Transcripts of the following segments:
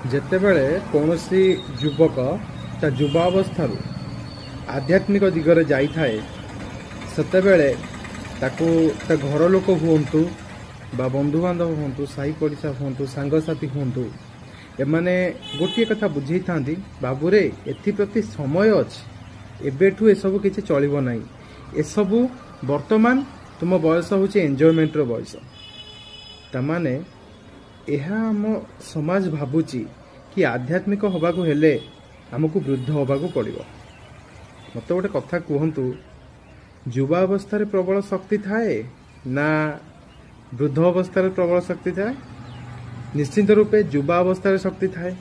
ଯେତେବେଳେ କୌଣସି ଯୁବକ ତା ଯୁବାବସ୍ଥାରୁ ଆଧ୍ୟାତ୍ମିକ ଦିଗରେ ଯାଇଥାଏ ସେତେବେଳେ ତାକୁ ତା ଘର ଲୋକ ହୁଅନ୍ତୁ ବା ବନ୍ଧୁବାନ୍ଧବ ହୁଅନ୍ତୁ, ସାହି ପଡ଼ିଶା ହୁଅନ୍ତୁ, ସାଙ୍ଗସାଥୀ ହୁଅନ୍ତୁ, ଏମାନେ ଗୋଟିଏ କଥା ବୁଝେଇଥାନ୍ତି, ବାବୁରେ ଏଥିପ୍ରତି ସମୟ ଅଛି, ଏବେଠୁ ଏସବୁ କିଛି ଚଳିବ ନାହିଁ, ଏସବୁ ବର୍ତ୍ତମାନ ତୁମ ବୟସ ହେଉଛି ଏନ୍ଜୟମେଣ୍ଟର ବୟସ। ତାମାନେ ଏହା ଆମ ସମାଜ ଭାବୁଛି କି ଆଧ୍ୟାତ୍ମିକ ହେବାକୁ ହେଲେ ଆମକୁ ବୃଦ୍ଧ ହେବାକୁ ପଡ଼ିବ। ମୋତେ ଗୋଟେ କଥା କୁହନ୍ତୁ, ଯୁବା ଅବସ୍ଥାରେ ପ୍ରବଳ ଶକ୍ତି ଥାଏ ନା ବୃଦ୍ଧ ଅବସ୍ଥାରେ ପ୍ରବଳ ଶକ୍ତି ଥାଏ? ନିଶ୍ଚିନ୍ତ ରୂପେ ଯୁବା ଅବସ୍ଥାରେ ଶକ୍ତି ଥାଏ।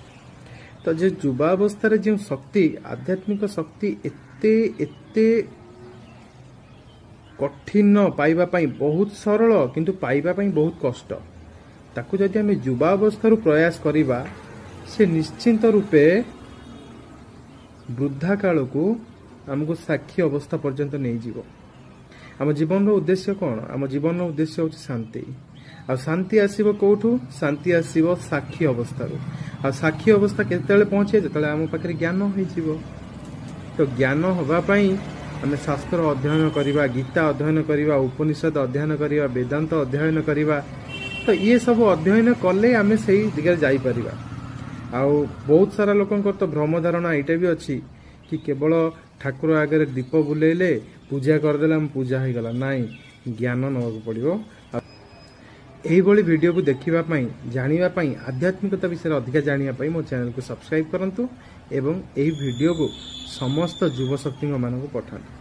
ତ ଯେ ଯୁବା ଅବସ୍ଥାରେ ଯେଉଁ ଶକ୍ତି, ଆଧ୍ୟାତ୍ମିକ ଶକ୍ତି ଏତେ ଏତେ କଠିନ, ପାଇବା ପାଇଁ ବହୁତ ସରଳ କିନ୍ତୁ ପାଇବା ପାଇଁ ବହୁତ କଷ୍ଟ। ତାକୁ ଯଦି ଆମେ ଯୁବା ଅବସ୍ଥାରୁ ପ୍ରୟାସ କରିବା ସେ ନିଶ୍ଚିନ୍ତ ରୂପେ ବୃଦ୍ଧା କାଳକୁ ଆମକୁ ସାକ୍ଷୀ ଅବସ୍ଥା ପର୍ଯ୍ୟନ୍ତ ନେଇଯିବ। ଆମ ଜୀବନର ଉଦ୍ଦେଶ୍ୟ କ'ଣ? ଆମ ଜୀବନର ଉଦ୍ଦେଶ୍ୟ ହେଉଛି ଶାନ୍ତି। ଆଉ ଶାନ୍ତି ଆସିବ କୋଉଠୁ? ଶାନ୍ତି ଆସିବ ସାକ୍ଷୀ ଅବସ୍ଥାରୁ। ଆଉ ସାକ୍ଷୀ ଅବସ୍ଥା କେତେବେଳେ ପହଞ୍ଚେ? ଯେତେବେଳେ ଆମ ପାଖରେ ଜ୍ଞାନ ହେଇଯିବ। ତ ଜ୍ଞାନ ହେବା ପାଇଁ ଆମେ ଶାସ୍ତ୍ର ଅଧ୍ୟୟନ କରିବା, ଗୀତା ଅଧ୍ୟୟନ କରିବା, ଉପନିଷଦ ଅଧ୍ୟୟନ କରିବା, ବେଦାନ୍ତ ଅଧ୍ୟୟନ କରିବା। ତ ଇଏ ସବୁ ଅଧ୍ୟୟନ କଲେ ଆମେ ସେଇ ଦିଗରେ ଯାଇପାରିବା। ଆଉ ବହୁତ ସାରା ଲୋକଙ୍କର ତ ଭ୍ରମ ଧାରଣା ଏଇଟା ବି ଅଛି କି କେବଳ ଠାକୁର ଆଗରେ ଦୀପ ବୁଲେଇଲେ, ପୂଜା କରିଦେଲେ ଆମ ପୂଜା ହେଇଗଲା। ନାଇଁ, ଜ୍ଞାନ ନେବାକୁ ପଡ଼ିବ। ଏହିଭଳି ଭିଡ଼ିଓକୁ ଦେଖିବା ପାଇଁ, ଜାଣିବା ପାଇଁ, ଆଧ୍ୟାତ୍ମିକତା ବିଷୟରେ ଅଧିକା ଜାଣିବା ପାଇଁ ମୋ ଚ୍ୟାନେଲକୁ ସବସ୍କ୍ରାଇବ୍ କରନ୍ତୁ ଏବଂ ଏହି ଭିଡ଼ିଓକୁ ସମସ୍ତ ଯୁବଶକ୍ତିଙ୍କ ମାନଙ୍କୁ ପଠାନ୍ତୁ।